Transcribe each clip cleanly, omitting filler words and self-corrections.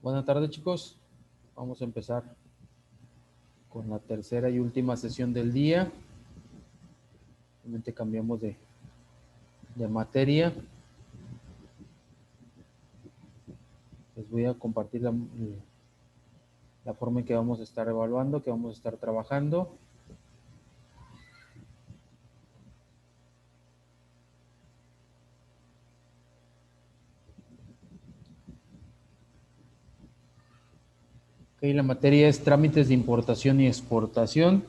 Buenas tardes, chicos. Vamos a empezar con la tercera y última sesión del día. Obviamente cambiamos de materia. Les voy a compartir la forma en que vamos a estar evaluando, que vamos a estar trabajando. Okay, la materia es trámites de importación y exportación.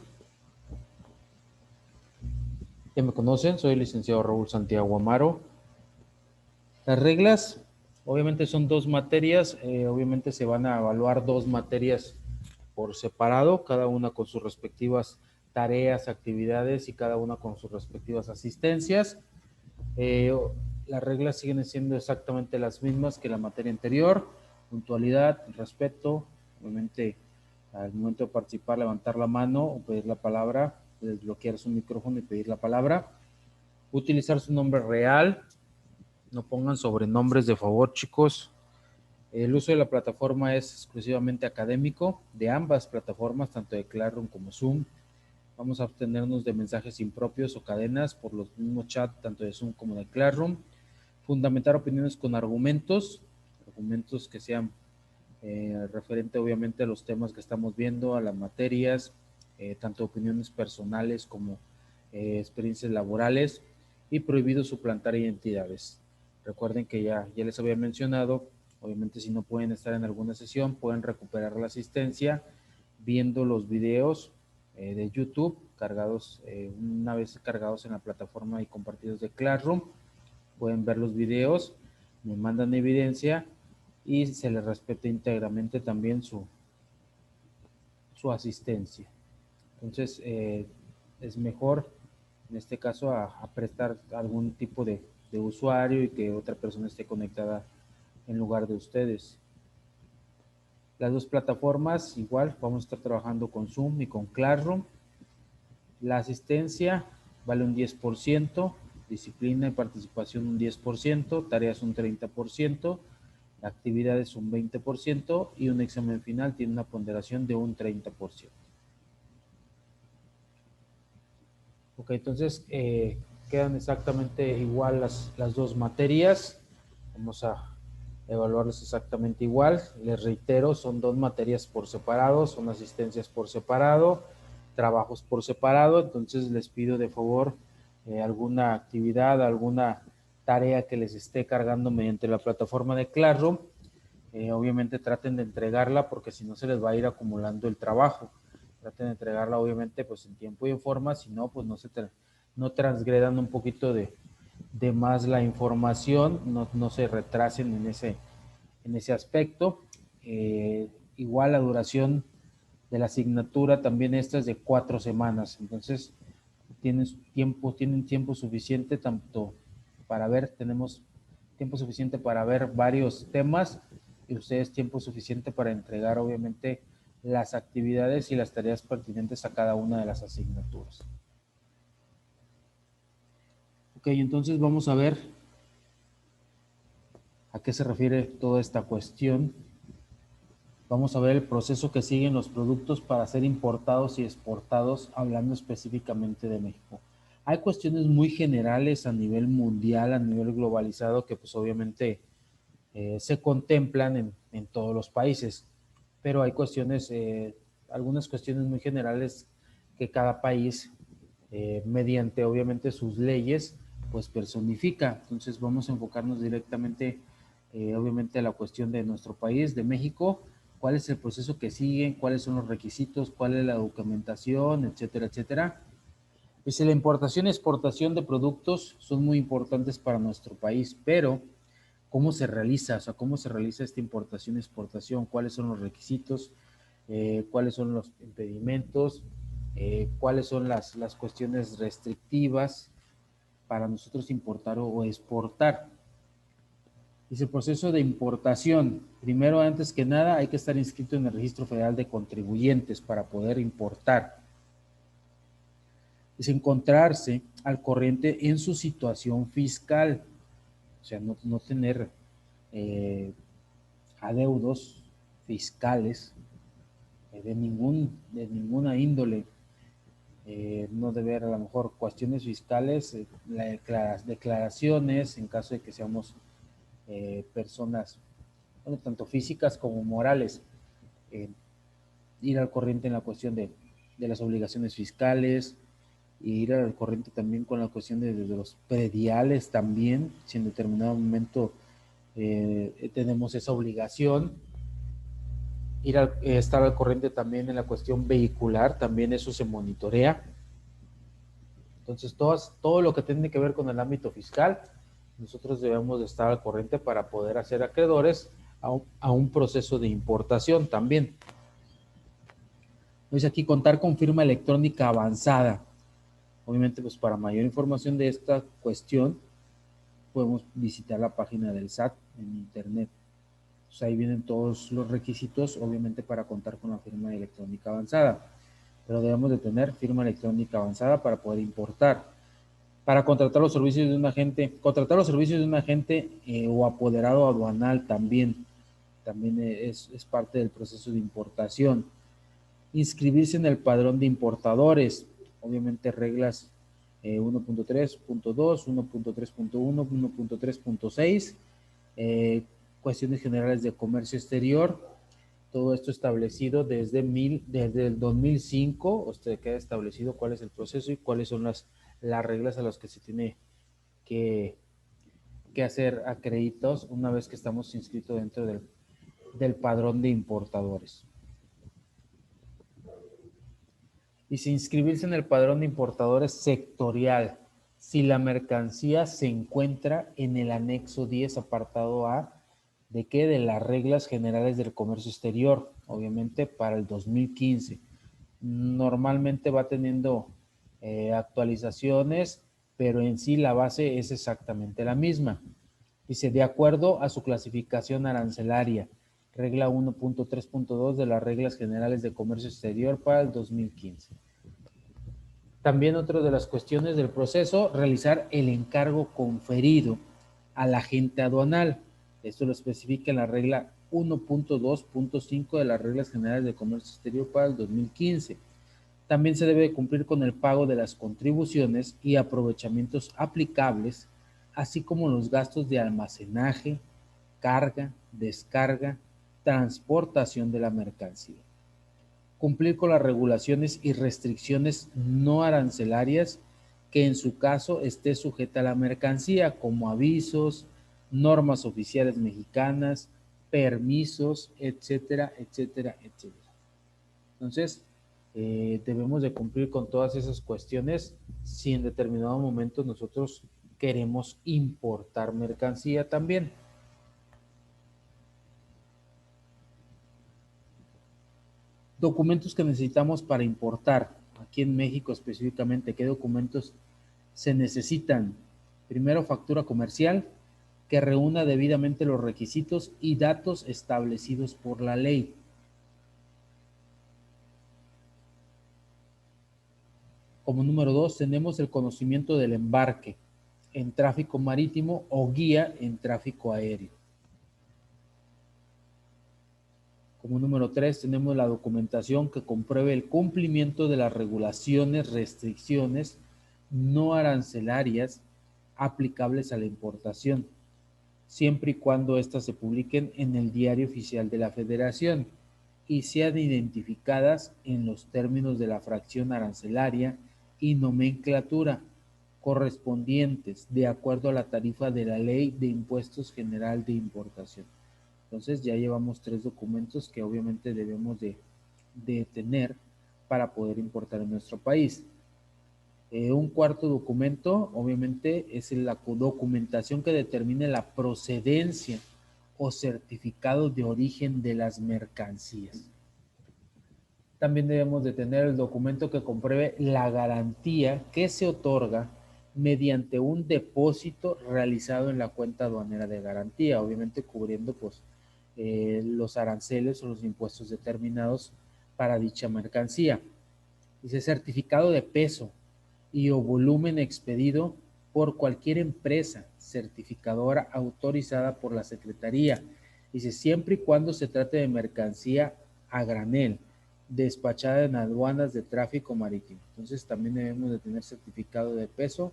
Ya me conocen, soy el licenciado Raúl Santiago Amaro. Las reglas, obviamente son dos materias, obviamente se van a evaluar dos materias por separado, cada una con sus respectivas tareas, actividades y cada una con sus respectivas asistencias. Las reglas siguen siendo exactamente las mismas que la materia anterior: puntualidad, respeto, obviamente al momento de participar levantar la mano o pedir la palabra, desbloquear su micrófono y pedir la palabra, utilizar su nombre real, no pongan sobrenombres de favor, chicos. El uso de la plataforma es exclusivamente académico, de ambas plataformas, tanto de Classroom como Zoom. Vamos a obtenernos de mensajes impropios o cadenas por los mismos chats, tanto de Zoom como de Classroom. Fundamentar opiniones con argumentos que sean referente obviamente a los temas que estamos viendo, a las materias, tanto opiniones personales como experiencias laborales, y prohibido suplantar identidades. Recuerden que ya les había mencionado, obviamente si no pueden estar en alguna sesión, pueden recuperar la asistencia viendo los videos de YouTube cargados, una vez cargados en la plataforma y compartidos de Classroom. Pueden ver los videos, me mandan evidencia y se les respeta íntegramente también su asistencia. Entonces, es mejor en este caso a prestar algún tipo de usuario y que otra persona esté conectada en lugar de ustedes. Las dos plataformas igual, vamos a estar trabajando con Zoom y con Classroom. La asistencia vale un 10%, disciplina y participación un 10%, tareas un 30%, actividades un 20% y un examen final tiene una ponderación de un 30%. Ok, entonces quedan exactamente igual las dos materias. Vamos a evaluarlas exactamente igual. Les reitero, son dos materias por separado, son asistencias por separado, trabajos por separado. Entonces les pido de favor alguna actividad, alguna tarea que les esté cargando mediante la plataforma de Classroom. Obviamente traten de entregarla porque si no se les va a ir acumulando el trabajo. Traten de entregarla obviamente pues en tiempo y en forma, si no pues no transgredan un poquito de más la información, no se retrasen en ese aspecto. Igual la duración de la asignatura también esta es de 4 semanas, entonces tienen tiempo suficiente tanto para ver, tenemos tiempo suficiente para ver varios temas y ustedes tiempo suficiente para entregar obviamente las actividades y las tareas pertinentes a cada una de las asignaturas. Ok, entonces vamos a ver a qué se refiere toda esta cuestión. Vamos a ver el proceso que siguen los productos para ser importados y exportados, hablando específicamente de México. Hay cuestiones muy generales a nivel mundial, a nivel globalizado, que pues obviamente se contemplan en todos los países, pero hay cuestiones, algunas cuestiones muy generales que cada país, mediante obviamente sus leyes, pues personifica. Entonces vamos a enfocarnos directamente, obviamente, a la cuestión de nuestro país, de México, cuál es el proceso que siguen, cuáles son los requisitos, cuál es la documentación, etcétera, etcétera. Dice, la importación y exportación de productos son muy importantes para nuestro país, pero ¿cómo se realiza? O sea, ¿cómo se realiza esta importación y exportación? ¿Cuáles son los requisitos? ¿Cuáles son los impedimentos? ¿Cuáles son las cuestiones restrictivas para nosotros importar o exportar? Dice, el proceso de importación. Primero, antes que nada, hay que estar inscrito en el Registro Federal de Contribuyentes para poder importar. Es encontrarse al corriente en su situación fiscal, o sea, no tener adeudos fiscales, de ninguna índole. No debe haber a lo mejor cuestiones fiscales, declaraciones en caso de que seamos personas, bueno, tanto físicas como morales, ir al corriente en la cuestión de las obligaciones fiscales, e ir al corriente también con la cuestión de los prediales también, si en determinado momento tenemos esa obligación, estar al corriente también en la cuestión vehicular, también eso se monitorea. Entonces, todo lo que tiene que ver con el ámbito fiscal, nosotros debemos de estar al corriente para poder hacer acreedores a un proceso de importación también. Entonces, aquí contar con firma electrónica avanzada. Obviamente, pues para mayor información de esta cuestión, podemos visitar la página del SAT en internet. Pues ahí vienen todos los requisitos, obviamente, para contar con la firma electrónica avanzada. Pero debemos de tener firma electrónica avanzada para poder importar. Para contratar los servicios de un agente, o apoderado aduanal también es parte del proceso de importación. Inscribirse en el padrón de importadores, obviamente reglas 1.3.2, 1.3.1, 1.3.6, cuestiones generales de comercio exterior, todo esto establecido desde el 2005, usted queda establecido cuál es el proceso y cuáles son las reglas a las que se tiene que hacer acréditos una vez que estamos inscritos dentro del padrón de importadores. Dice inscribirse en el padrón de importadores sectorial si la mercancía se encuentra en el anexo 10, apartado A, ¿de qué? De las reglas generales del comercio exterior, obviamente para el 2015. Normalmente va teniendo actualizaciones, pero en sí la base es exactamente la misma. Dice, de acuerdo a su clasificación arancelaria, regla 1.3.2 de las reglas generales de comercio exterior para el 2015. También otra de las cuestiones del proceso, realizar el encargo conferido al agente aduanal. Esto lo especifica en la regla 1.2.5 de las reglas generales de comercio exterior para el 2015. También se debe cumplir con el pago de las contribuciones y aprovechamientos aplicables, así como los gastos de almacenaje, carga, descarga, transportación de la mercancía. Cumplir con las regulaciones y restricciones no arancelarias que en su caso esté sujeta a la mercancía, como avisos, normas oficiales mexicanas, permisos, etcétera, etcétera, etcétera. Entonces, debemos de cumplir con todas esas cuestiones si en determinado momento nosotros queremos importar mercancía también. Documentos que necesitamos para importar. Aquí en México específicamente, ¿qué documentos se necesitan? Primero, factura comercial que reúna debidamente los requisitos y datos establecidos por la ley. Como número 2, tenemos el conocimiento del embarque en tráfico marítimo o guía en tráfico aéreo. Como número 3, tenemos la documentación que compruebe el cumplimiento de las regulaciones, restricciones no arancelarias aplicables a la importación, siempre y cuando éstas se publiquen en el Diario Oficial de la Federación y sean identificadas en los términos de la fracción arancelaria y nomenclatura correspondientes de acuerdo a la tarifa de la Ley de Impuestos General de Importación. Entonces ya llevamos 3 documentos que obviamente debemos de tener para poder importar en nuestro país. Un cuarto documento, obviamente, es la documentación que determine la procedencia o certificado de origen de las mercancías. También debemos de tener el documento que compruebe la garantía que se otorga mediante un depósito realizado en la cuenta aduanera de garantía, obviamente cubriendo pues los aranceles o los impuestos determinados para dicha mercancía. Dice certificado de peso y o volumen expedido por cualquier empresa certificadora autorizada por la Secretaría Dice, siempre y cuando se trate de mercancía a granel, despachada en aduanas de tráfico marítimo. Entonces también debemos de tener certificado de peso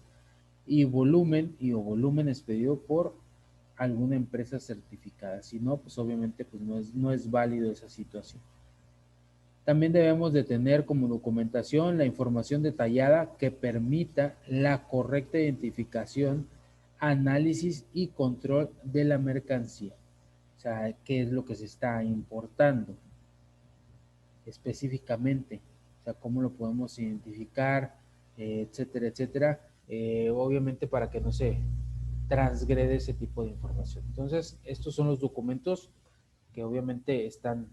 y o volumen expedido por alguna empresa certificada. Si no, pues obviamente pues no es válido esa situación. También debemos de tener como documentación la información detallada que permita la correcta identificación, análisis y control de la mercancía. O sea, qué es lo que se está importando específicamente. O sea, cómo lo podemos identificar, etcétera, etcétera. Obviamente para que no se transgrede ese tipo de información. Entonces, estos son los documentos que obviamente están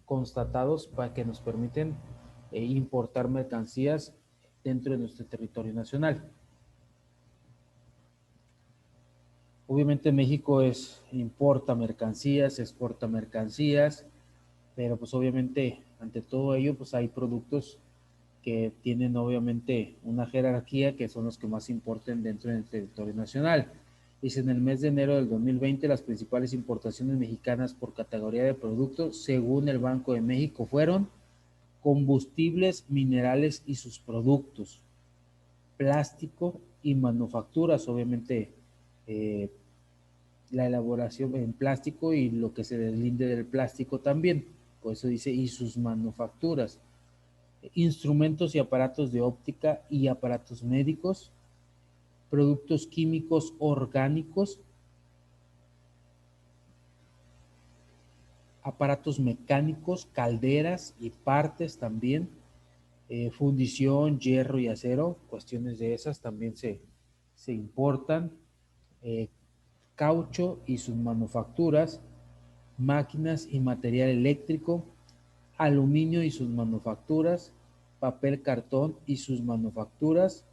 constatados para que nos permiten importar mercancías dentro de nuestro territorio nacional. Obviamente México importa mercancías, exporta mercancías, pero pues obviamente ante todo ello pues hay productos que tienen obviamente una jerarquía que son los que más importen dentro del territorio nacional. Dice, en el mes de enero del 2020 las principales importaciones mexicanas por categoría de productos según el Banco de México fueron combustibles, minerales y sus productos, plástico y manufacturas, obviamente eh, la elaboración en plástico y lo que se deslinde del plástico también, por eso dice y sus manufacturas, instrumentos y aparatos de óptica y aparatos médicos, productos químicos orgánicos, aparatos mecánicos, calderas y partes también, fundición, hierro y acero, cuestiones de esas también se importan, eh, caucho y sus manufacturas, máquinas y material eléctrico, aluminio y sus manufacturas, papel cartón y sus manufacturas,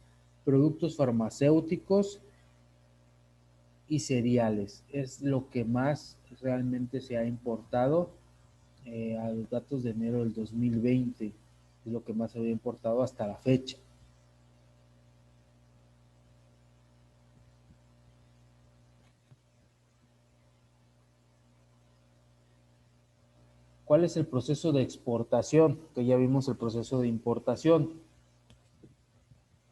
productos farmacéuticos y cereales. Es lo que más realmente se ha importado a los datos de enero del 2020. Es lo que más se había importado hasta la fecha. ¿Cuál es el proceso de exportación? Que ya vimos el proceso de importación.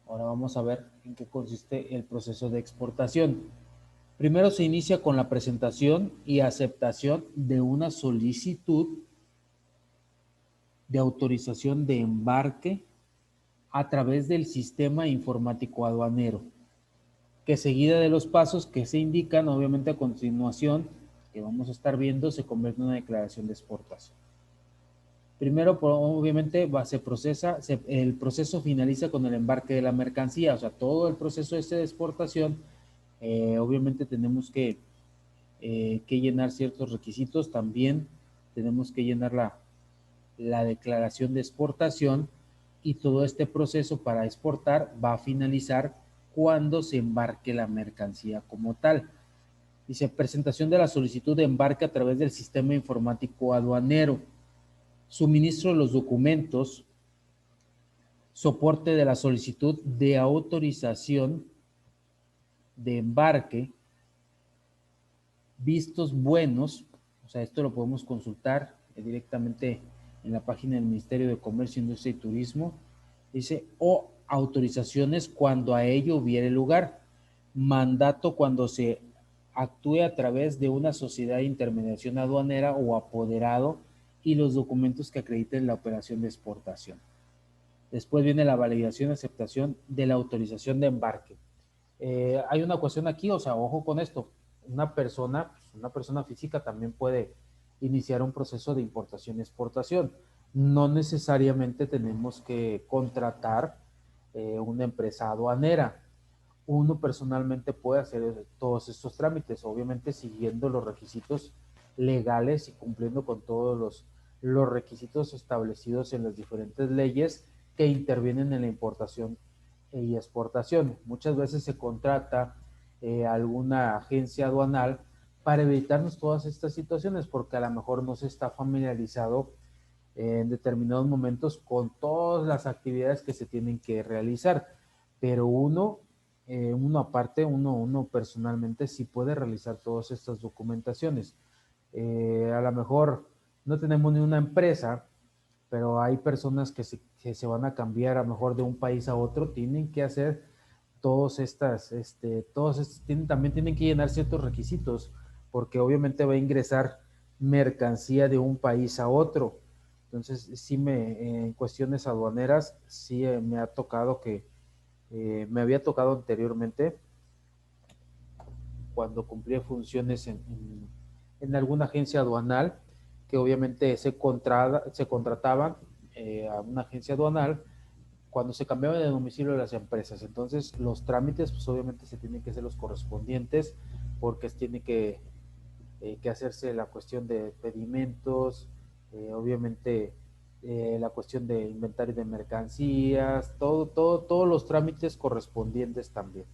Ahora vamos a ver en qué consiste el proceso de exportación. Primero se inicia con la presentación y aceptación de una solicitud de autorización de embarque a través del sistema informático aduanero, que seguida de los pasos que se indican, obviamente a continuación, que vamos a estar viendo, se convierte en una declaración de exportación. Primero, obviamente, se procesa, el proceso finaliza con el embarque de la mercancía, o sea, todo el proceso este de exportación, obviamente tenemos que llenar ciertos requisitos, también tenemos que llenar la declaración de exportación y todo este proceso para exportar va a finalizar cuando se embarque la mercancía como tal. Dice, presentación de la solicitud de embarque a través del sistema informático aduanero, suministro de los documentos, soporte de la solicitud de autorización de embarque, vistos buenos, o sea, esto lo podemos consultar directamente en la página del Ministerio de Comercio, Industria y Turismo, dice, o autorizaciones cuando a ello hubiere lugar, mandato cuando se actúe a través de una sociedad de intermediación aduanera o apoderado y los documentos que acrediten la operación de exportación. Después viene la validación y aceptación de la autorización de embarque. Hay una cuestión aquí, o sea, ojo con esto, una persona física también puede iniciar un proceso de importación y exportación. No necesariamente tenemos que contratar una empresa aduanera. Uno personalmente puede hacer todos estos trámites, obviamente siguiendo los requisitos legales y cumpliendo con todos los requisitos establecidos en las diferentes leyes que intervienen en la importación y exportación. Muchas veces se contrata alguna agencia aduanal para evitarnos todas estas situaciones porque a lo mejor no se está familiarizado en determinados momentos con todas las actividades que se tienen que realizar, pero uno aparte, uno personalmente sí puede realizar todas estas documentaciones. A lo mejor no tenemos ni una empresa, pero hay personas que se van a cambiar a lo mejor de un país a otro, tienen que hacer también tienen que llenar ciertos requisitos, porque obviamente va a ingresar mercancía de un país a otro. Entonces, sí en cuestiones aduaneras, sí me ha tocado me había tocado anteriormente, cuando cumplía funciones en alguna agencia aduanal, que obviamente se contrataban a una agencia aduanal cuando se cambiaba de domicilio de las empresas. Entonces, los trámites, pues obviamente se tienen que hacer los correspondientes, porque tiene que hacerse la cuestión de pedimentos, obviamente la cuestión de inventario de mercancías, todos los trámites correspondientes también.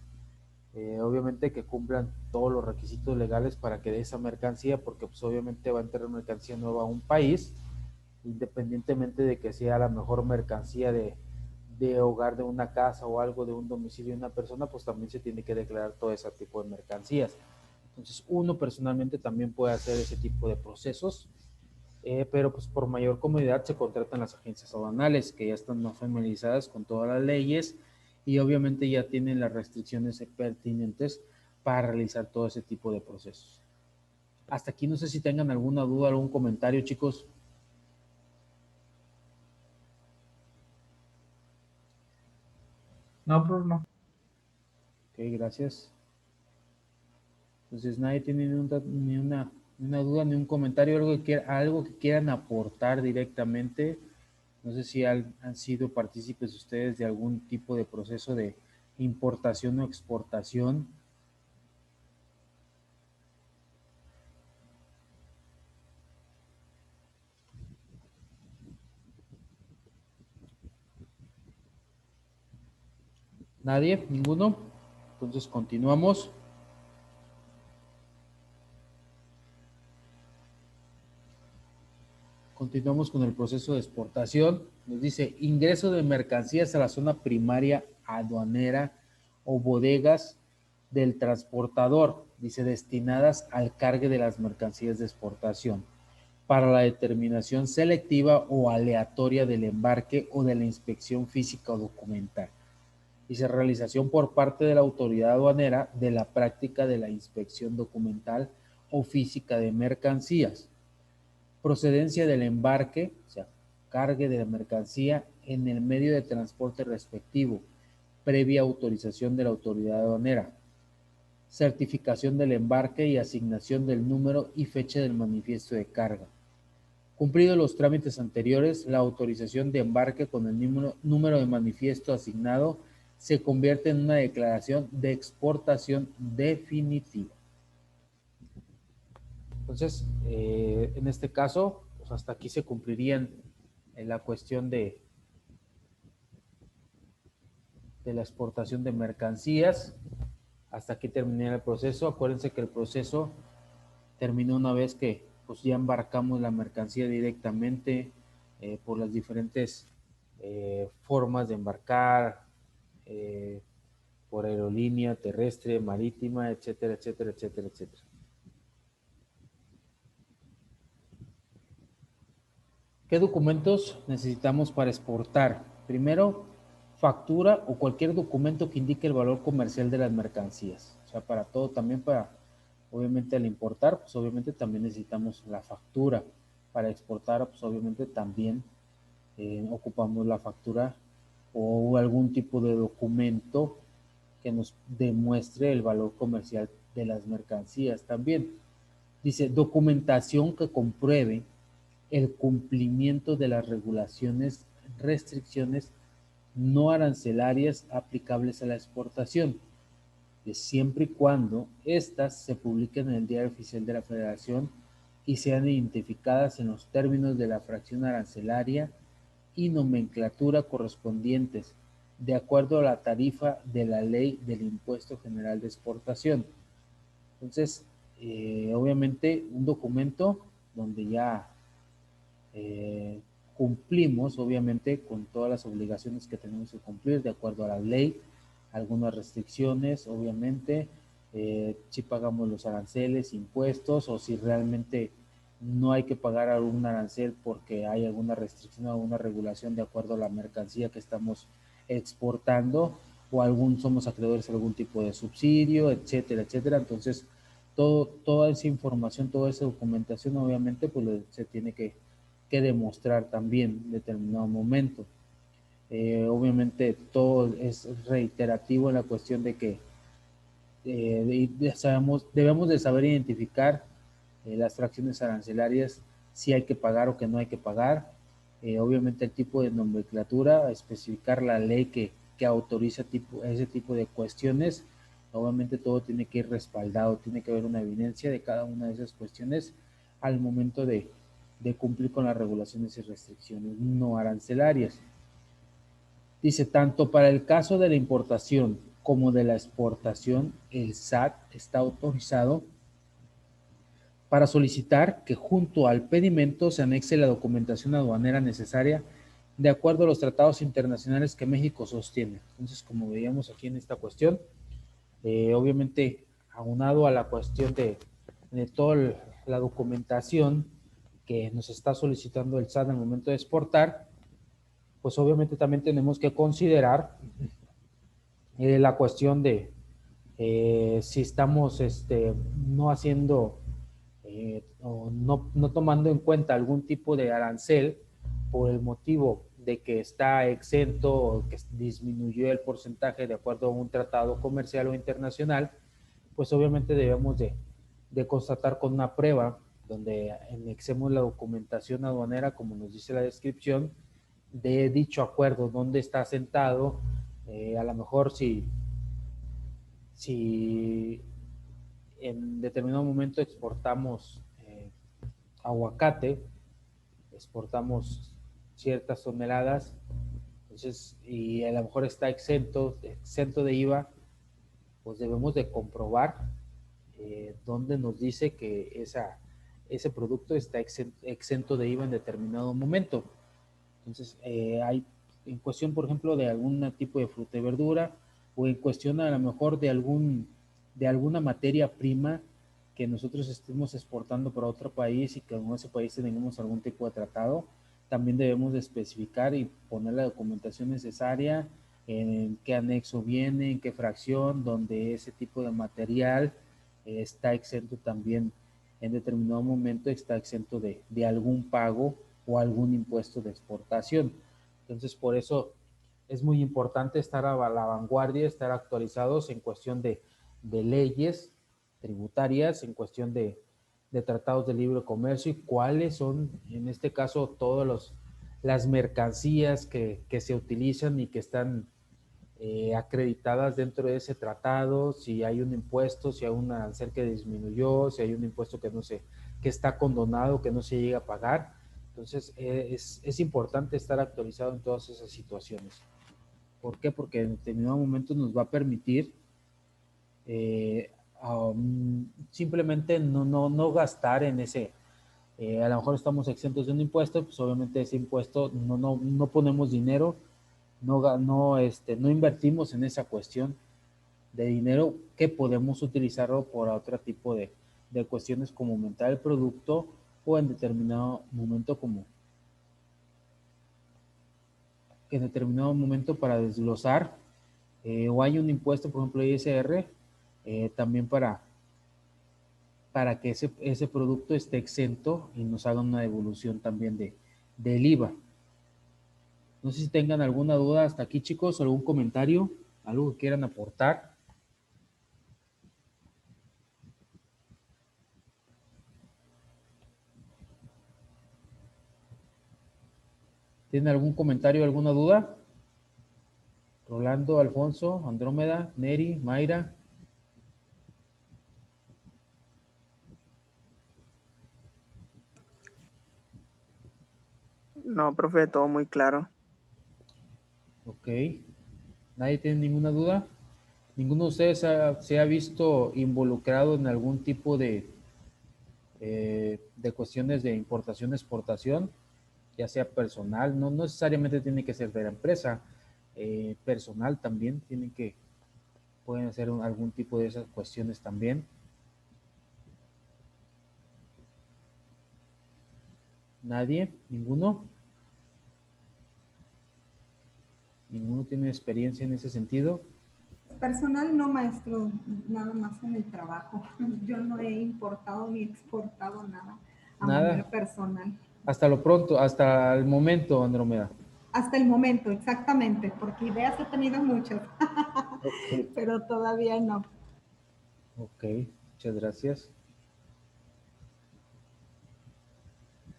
Obviamente que cumplan todos los requisitos legales para que de esa mercancía, porque pues obviamente va a entrar mercancía nueva a un país, independientemente de que sea la mejor mercancía de hogar de una casa o algo de un domicilio de una persona, pues también se tiene que declarar todo ese tipo de mercancías. Entonces uno personalmente también puede hacer ese tipo de procesos, pero pues por mayor comodidad se contratan las agencias aduanales que ya están más familiarizadas con todas las leyes y obviamente ya tienen las restricciones pertinentes para realizar todo ese tipo de procesos. Hasta aquí no sé si tengan alguna duda, algún comentario, chicos. No, pero no. Ok, gracias. Entonces nadie tiene ni una duda, ni un comentario, algo que quieran aportar directamente. No sé si han sido partícipes ustedes de algún tipo de proceso de importación o exportación. ¿Nadie? ¿Ninguno? Entonces continuamos. Continuamos con el proceso de exportación. Nos dice ingreso de mercancías a la zona primaria aduanera o bodegas del transportador, dice destinadas al cargue de las mercancías de exportación, para la determinación selectiva o aleatoria del embarque o de la inspección física o documental. Dice realización por parte de la autoridad aduanera de la práctica de la inspección documental o física de mercancías. Procedencia del embarque, o sea, cargue de la mercancía en el medio de transporte respectivo, previa autorización de la autoridad aduanera. Certificación del embarque y asignación del número y fecha del manifiesto de carga. Cumplidos los trámites anteriores, la autorización de embarque con el número de manifiesto asignado se convierte en una declaración de exportación definitiva. Entonces, en este caso, pues hasta aquí se cumplirían en la cuestión de la exportación de mercancías. Hasta aquí terminaría el proceso. Acuérdense que el proceso terminó una vez que pues ya embarcamos la mercancía directamente por las diferentes formas de embarcar, eh, por aerolínea, terrestre, marítima, etcétera, etcétera, etcétera, etcétera. ¿Qué documentos necesitamos para exportar? Primero, factura o cualquier documento que indique el valor comercial de las mercancías. O sea, para todo, también para, obviamente al importar, pues obviamente también necesitamos la factura. Para exportar, pues obviamente también ocupamos la factura o algún tipo de documento que nos demuestre el valor comercial de las mercancías también. Dice, documentación que compruebe el cumplimiento de las regulaciones, restricciones no arancelarias aplicables a la exportación, de siempre y cuando éstas se publiquen en el Diario Oficial de la Federación y sean identificadas en los términos de la fracción arancelaria y nomenclatura correspondientes, de acuerdo a la tarifa de la Ley del Impuesto General de Exportación. Entonces, obviamente, un documento donde ya cumplimos obviamente con todas las obligaciones que tenemos que cumplir de acuerdo a la ley, algunas restricciones obviamente, si pagamos los aranceles, impuestos o si realmente no hay que pagar algún arancel porque hay alguna restricción o alguna regulación de acuerdo a la mercancía que estamos exportando, o somos acreedores a algún tipo de subsidio, etcétera, etcétera. Entonces, toda esa información, toda esa documentación, obviamente, pues se tiene que demostrar también en determinado momento. Obviamente, todo es reiterativo en la cuestión de que debemos de saber identificar las fracciones arancelarias, si hay que pagar o que no hay que pagar. Obviamente el tipo de nomenclatura, especificar la ley que autoriza ese tipo de cuestiones. Obviamente todo tiene que ir respaldado, tiene que haber una evidencia de cada una de esas cuestiones al momento de cumplir con las regulaciones y restricciones no arancelarias. Dice, tanto para el caso de la importación como de la exportación, el SAT está autorizado para solicitar que junto al pedimento se anexe la documentación aduanera necesaria de acuerdo a los tratados internacionales que México sostiene. Entonces, como veíamos aquí en esta cuestión, obviamente aunado a la cuestión de toda la documentación que nos está solicitando el SAT al momento de exportar, pues obviamente también tenemos que considerar la cuestión de si estamos no haciendo o no tomando en cuenta algún tipo de arancel por el motivo de que está exento o que disminuyó el porcentaje de acuerdo a un tratado comercial o internacional, pues obviamente debemos de constatar con una prueba donde anexemos la documentación aduanera, como nos dice la descripción, de dicho acuerdo, dónde está sentado, a lo mejor si en determinado momento exportamos aguacate, exportamos ciertas toneladas, entonces, y a lo mejor está exento de IVA, pues debemos de comprobar donde nos dice que ese producto está exento de IVA en determinado momento. Entonces, hay en cuestión, por ejemplo, de algún tipo de fruta y verdura, o en cuestión a lo mejor de alguna materia prima que nosotros estemos exportando para otro país y que en ese país tengamos algún tipo de tratado, también debemos de especificar y poner la documentación necesaria, en qué anexo viene, en qué fracción, donde ese tipo de material está exento también en determinado momento, está exento de algún pago o algún impuesto de exportación. Entonces, por eso es muy importante estar a la vanguardia, estar actualizados en cuestión de leyes tributarias, en cuestión de tratados de libre comercio y cuáles son, en este caso, todas las mercancías que se utilizan y que están acreditadas dentro de ese tratado, si hay un impuesto, si hay un arancel que disminuyó, si hay un impuesto que está condonado, que no se llega a pagar. Entonces, es importante estar actualizado en todas esas situaciones. ¿Por qué? Porque en determinado momento nos va a permitir simplemente no gastar en ese. A lo mejor estamos exentos de un impuesto, pues obviamente ese impuesto no ponemos dinero, no invertimos en esa cuestión de dinero que podemos utilizarlo por otro tipo de cuestiones como aumentar el producto o en determinado momento en determinado momento para desglosar o hay un impuesto, por ejemplo, ISR, también para que ese producto esté exento y nos hagan una devolución también del IVA. No sé si tengan alguna duda hasta aquí, chicos, algún comentario, algo que quieran aportar. ¿Tienen algún comentario, alguna duda? Rolando, Alfonso, Andrómeda, Neri, Mayra. No, profe, todo muy claro. Ok. ¿Nadie tiene ninguna duda? ¿Ninguno de ustedes se ha visto involucrado en algún tipo de cuestiones de importación, exportación, ya sea personal? No necesariamente tiene que ser de la empresa, personal también pueden hacer algún tipo de esas cuestiones también. ¿Nadie? ¿Ninguno? ¿Ninguno tiene experiencia en ese sentido? Personal no, maestro, nada más en el trabajo. Yo no he importado ni exportado nada a manera Nada. personal. Hasta lo pronto, hasta el momento, Andrómeda. Hasta el momento, exactamente, porque ideas he tenido muchas, Ok. pero todavía no. Ok, muchas gracias.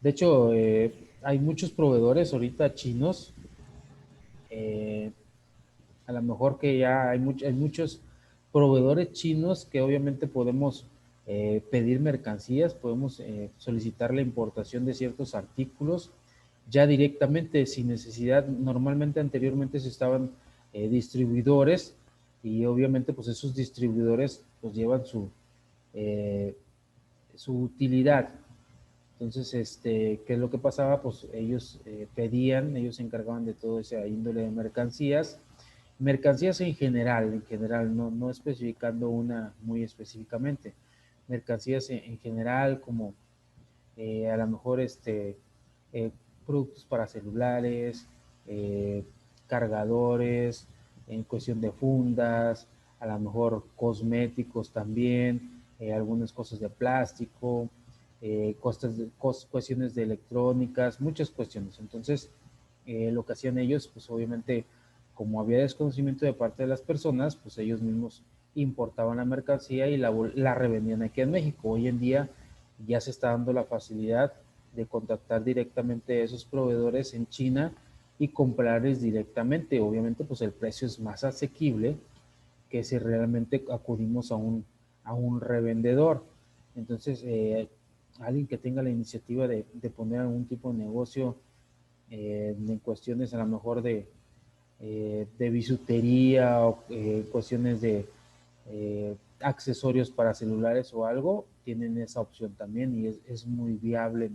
De hecho, hay muchos proveedores ahorita chinos. eh, a lo mejor que ya hay muchos proveedores chinos que obviamente podemos pedir mercancías, podemos solicitar la importación de ciertos artículos ya directamente sin necesidad. Normalmente anteriormente se estaban distribuidores y obviamente pues esos distribuidores pues llevan eh, su utilidad. Entonces, ¿qué es lo que pasaba? Pues ellos pedían, ellos se encargaban de todo ese índole de mercancías, mercancías en general, no, no especificando una muy específicamente, mercancías en general como a lo mejor eh, productos para celulares, eh, cargadores, en cuestión de fundas, a lo mejor cosméticos también, algunas cosas de plástico, cuestiones de electrónicas, muchas cuestiones. Entonces, lo que hacían ellos, pues obviamente, como había desconocimiento de parte de las personas, pues ellos mismos importaban la mercancía y la revendían aquí en México. Hoy en día ya se está dando la facilidad de contactar directamente a esos proveedores en China y comprarles directamente. Obviamente, pues el precio es más asequible que si realmente acudimos a un revendedor. Entonces, alguien que tenga la iniciativa de poner algún tipo de negocio en cuestiones a lo mejor de bisutería o cuestiones de accesorios para celulares o algo, tienen esa opción también y es muy viable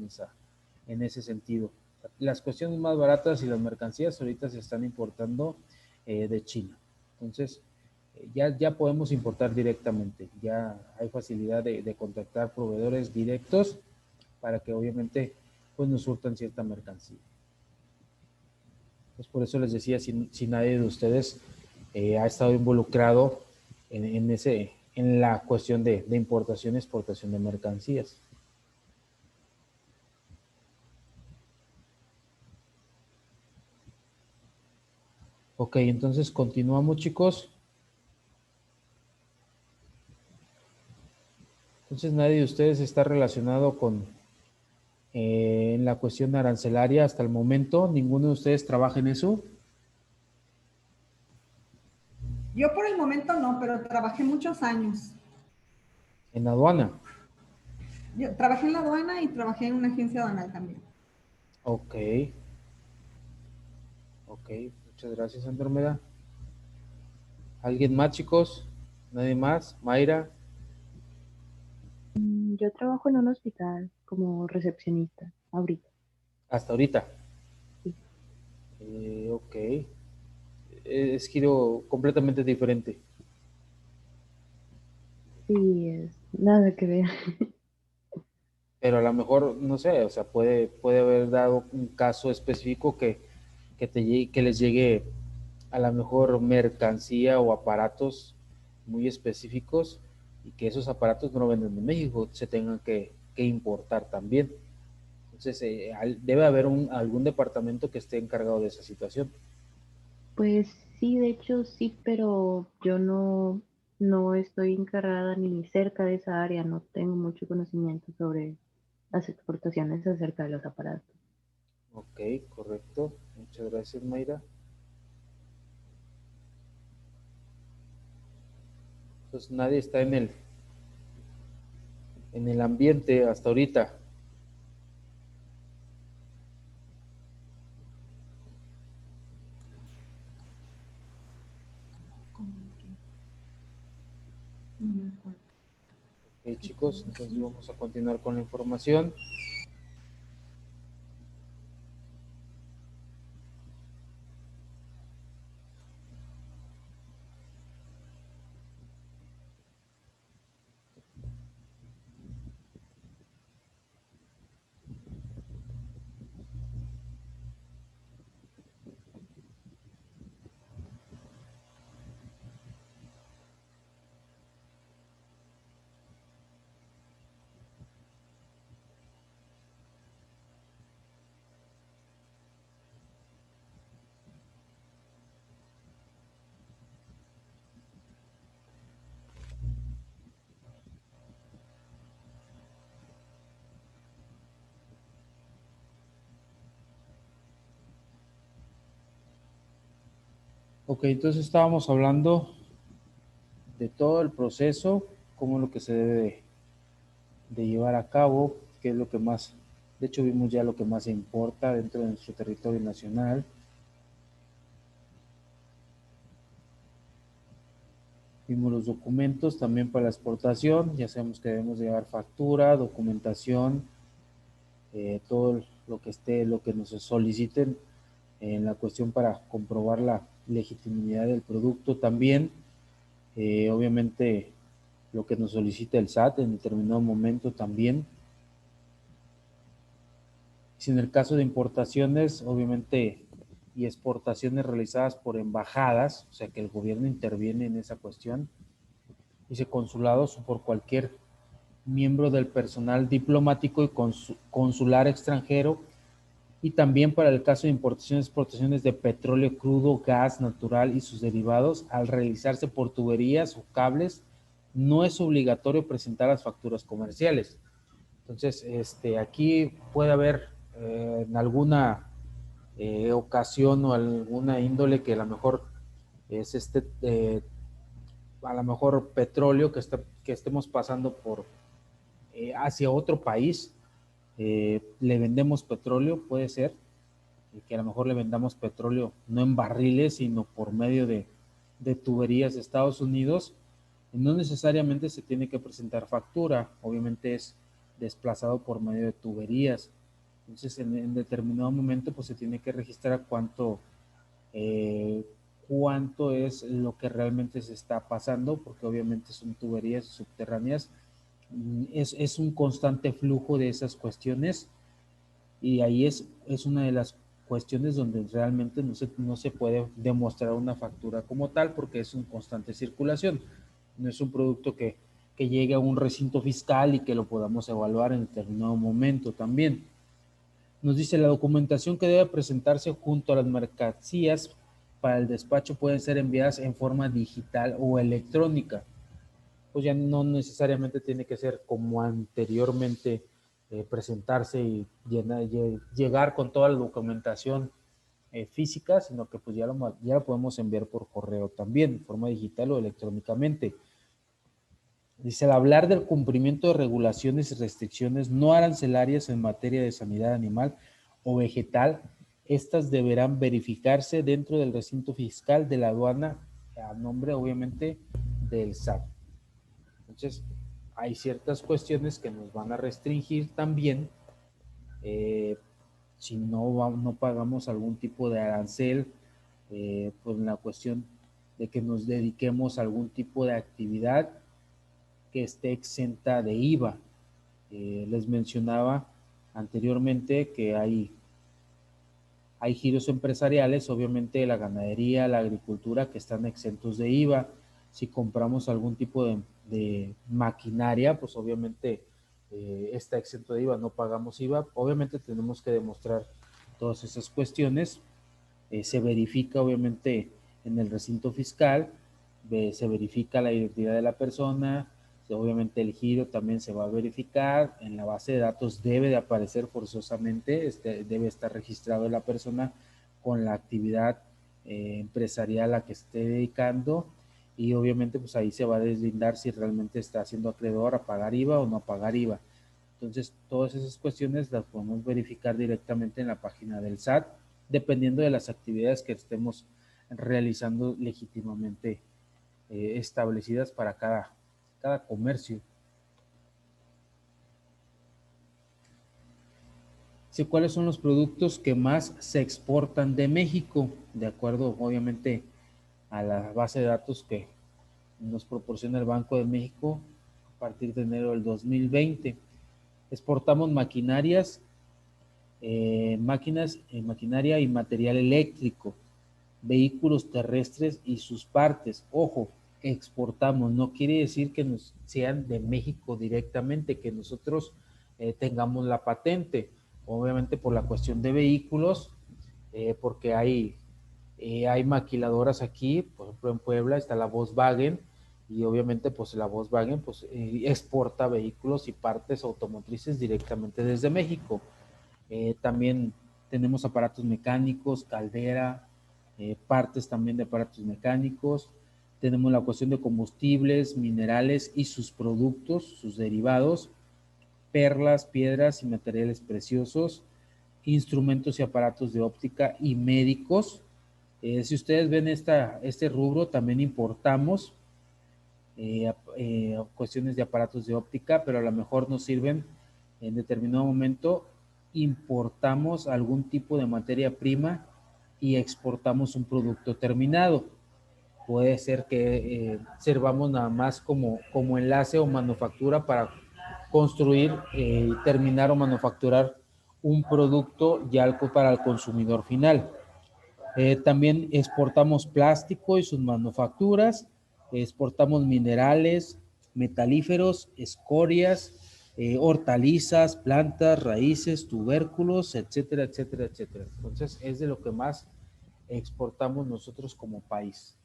en ese sentido. Las cuestiones más baratas y las mercancías ahorita se están importando de China. Entonces, ya podemos importar directamente, ya hay facilidad de contactar proveedores directos para que obviamente pues nos surtan cierta mercancía. Pues por eso les decía, si nadie de ustedes ha estado involucrado en la cuestión de importación y exportación de mercancías. Ok, entonces continuamos, chicos. Entonces nadie de ustedes está relacionado con en la cuestión arancelaria hasta el momento. ¿Ninguno de ustedes trabaja en eso? Yo por el momento no, pero trabajé muchos años. En aduana. Yo trabajé en la aduana y trabajé en una agencia aduanal también. Ok, ok. Muchas gracias, Andrómeda. ¿Alguien más, chicos? ¿Nadie más? ¿Mayra? Yo trabajo en un hospital como recepcionista ahorita. Hasta ahorita. Sí, Ok. Es giro completamente diferente. sí, es nada que ver. Pero a lo mejor, no sé, o sea, puede haber dado un caso específico que les llegue a lo mejor mercancía o aparatos muy específicos y que esos aparatos no venden en México, se tengan que importar también. Entonces, debe haber algún departamento que esté encargado de esa situación. Pues sí, de hecho sí, pero yo no estoy encargada ni cerca de esa área, no tengo mucho conocimiento sobre las exportaciones acerca de los aparatos. Ok, correcto. Muchas gracias, Mayra. Entonces, nadie está en el ambiente hasta ahorita. No me acuerdo. Ok, chicos, entonces vamos a continuar con la información. Ok, entonces estábamos hablando de todo el proceso, cómo es lo que se debe de llevar a cabo, qué es lo que más, de hecho vimos ya lo que más importa dentro de nuestro territorio nacional. Vimos los documentos también para la exportación, ya sabemos que debemos llevar factura, documentación, todo lo que esté, lo que nos soliciten en la cuestión para comprobar la legitimidad del producto también. Obviamente lo que nos solicita el SAT en determinado momento también. Si en el caso de importaciones, obviamente, y exportaciones realizadas por embajadas, o sea que el gobierno interviene en esa cuestión, dice consulados o por cualquier miembro del personal diplomático y consular extranjero, y también para el caso de importaciones y exportaciones de petróleo crudo, gas natural y sus derivados, al realizarse por tuberías o cables, no es obligatorio presentar las facturas comerciales. Entonces, aquí puede haber en alguna ocasión o alguna índole que a lo mejor es a lo mejor petróleo que estemos pasando por hacia otro país, le vendemos petróleo, puede ser, y que a lo mejor le vendamos petróleo no en barriles, sino por medio de tuberías de Estados Unidos, no necesariamente se tiene que presentar factura, obviamente es desplazado por medio de tuberías. Entonces, en determinado momento, pues se tiene que registrar eh, cuánto es lo que realmente se está pasando, porque obviamente son tuberías subterráneas. Es un constante flujo de esas cuestiones y ahí es una de las cuestiones donde realmente no se puede demostrar una factura como tal porque es una constante circulación. No es un producto que llegue a un recinto fiscal y que lo podamos evaluar en determinado momento también. Nos dice la documentación que debe presentarse junto a las mercancías para el despacho pueden ser enviadas en forma digital o electrónica. Pues ya no necesariamente tiene que ser como anteriormente presentarse y llegar con toda la documentación física, sino que pues ya lo podemos enviar por correo también, en forma digital o electrónicamente. Dice, al hablar del cumplimiento de regulaciones y restricciones no arancelarias en materia de sanidad animal o vegetal, estas deberán verificarse dentro del recinto fiscal de la aduana a nombre, obviamente, del SAT. Entonces, hay ciertas cuestiones que nos van a restringir también eh, si no pagamos algún tipo de arancel, pues la cuestión de que nos dediquemos a algún tipo de actividad que esté exenta de IVA. Les mencionaba anteriormente que hay giros empresariales, obviamente la ganadería, la agricultura, que están exentos de IVA. Si compramos algún tipo de maquinaria, pues obviamente está exento de IVA, no pagamos IVA. Obviamente tenemos que demostrar todas esas cuestiones. Se verifica obviamente en el recinto fiscal, se verifica la identidad de la persona, obviamente el giro también se va a verificar, en la base de datos debe de aparecer forzosamente, debe estar registrado la persona con la actividad empresarial a que esté dedicando y obviamente pues ahí se va a deslindar si realmente está siendo acreedor a pagar IVA o no pagar IVA. Entonces, todas esas cuestiones las podemos verificar directamente en la página del SAT, dependiendo de las actividades que estemos realizando legítimamente establecidas para cada comercio. ¿Cuáles son los productos que más se exportan de México? De acuerdo, obviamente, a la base de datos que nos proporciona el Banco de México a partir de enero del 2020. Exportamos maquinaria y material eléctrico, vehículos terrestres y sus partes. Ojo, exportamos, no quiere decir que nos sean de México directamente, que nosotros tengamos la patente. Obviamente por la cuestión de vehículos, porque hay maquiladoras aquí, por ejemplo en Puebla está la Volkswagen, y obviamente pues la Volkswagen pues exporta vehículos y partes automotrices directamente desde México. También tenemos aparatos mecánicos, caldera, partes también de aparatos mecánicos. Tenemos la cuestión de combustibles, minerales y sus productos, sus derivados, perlas, piedras y materiales preciosos, instrumentos y aparatos de óptica y médicos. Si ustedes ven este rubro, también importamos cuestiones de aparatos de óptica, pero a lo mejor nos sirven en determinado momento. Importamos algún tipo de materia prima y exportamos un producto terminado. Puede ser que sirvamos nada más como enlace o manufactura para construir, terminar o manufacturar un producto ya para el consumidor final. También exportamos plástico y sus manufacturas, exportamos minerales, metalíferos, escorias, hortalizas, plantas, raíces, tubérculos, etcétera, etcétera, etcétera. Entonces, es de lo que más exportamos nosotros como país.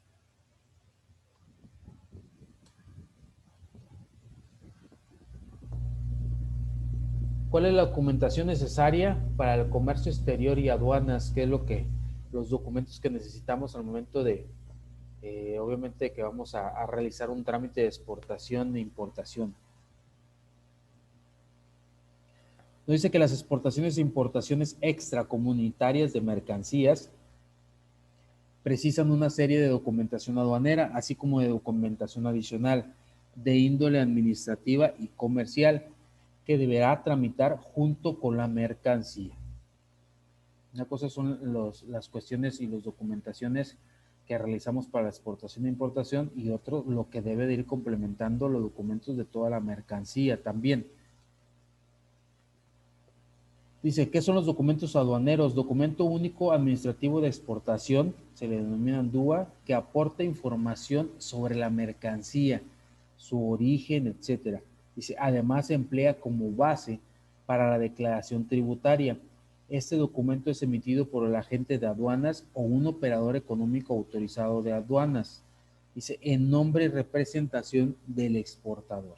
¿Cuál es la documentación necesaria para el comercio exterior y aduanas? ¿Qué es los documentos que necesitamos al momento de, obviamente, que vamos a realizar un trámite de exportación e importación? Nos dice que las exportaciones e importaciones extracomunitarias de mercancías precisan una serie de documentación aduanera, así como de documentación adicional de índole administrativa y comercial, que deberá tramitar junto con la mercancía. Una cosa son las cuestiones y las documentaciones que realizamos para la exportación e importación, y otro lo que debe de ir complementando los documentos de toda la mercancía también. Dice, ¿qué son los documentos aduaneros? Documento único administrativo de exportación, se le denomina DUA, que aporta información sobre la mercancía, su origen, etcétera. Dice, además se emplea como base para la declaración tributaria. Este documento es emitido por el agente de aduanas o un operador económico autorizado de aduanas. Dice, en nombre y representación del exportador.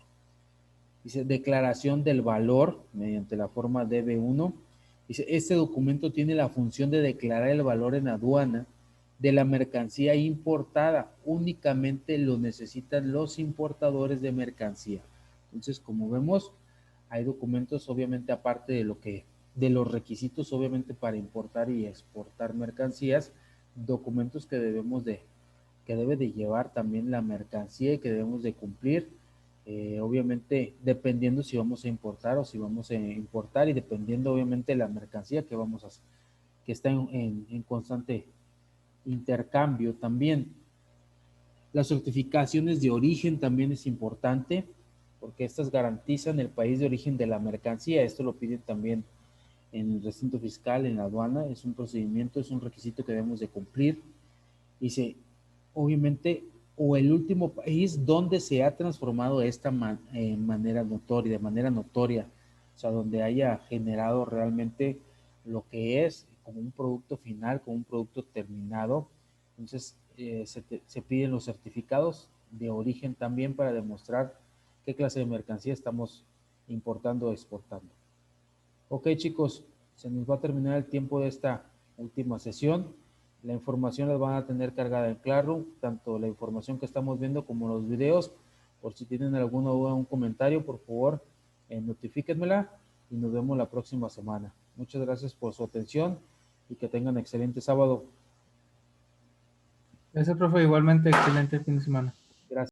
Dice, declaración del valor mediante la forma DB1. Dice, este documento tiene la función de declarar el valor en aduana de la mercancía importada. Únicamente lo necesitan los importadores de mercancía. Entonces, como vemos, hay documentos, obviamente, aparte de los requisitos, obviamente, para importar y exportar mercancías, documentos que debe de llevar también la mercancía y que debemos de cumplir. Obviamente, dependiendo si vamos a importar o si vamos a importar, y dependiendo, obviamente, de la mercancía que vamos a hacer, que está en constante intercambio también. Las certificaciones de origen también es importante, porque estas garantizan el país de origen de la mercancía. Esto lo piden también en el recinto fiscal, en la aduana. Es un procedimiento, es un requisito que debemos de cumplir. Dice, obviamente, o el último país donde se ha transformado esta manera notoria, de manera notoria, o sea, donde haya generado realmente lo que es como un producto final, como un producto terminado. Entonces, se piden los certificados de origen también para demostrar qué clase de mercancía estamos importando o exportando. Ok, chicos, se nos va a terminar el tiempo de esta última sesión. La información la van a tener cargada en Classroom, tanto la información que estamos viendo como los videos. Por si tienen alguna duda o un comentario, por favor, notifíquenmela, y nos vemos la próxima semana. Muchas gracias por su atención y que tengan excelente sábado. Gracias, profe. Igualmente, excelente fin de semana.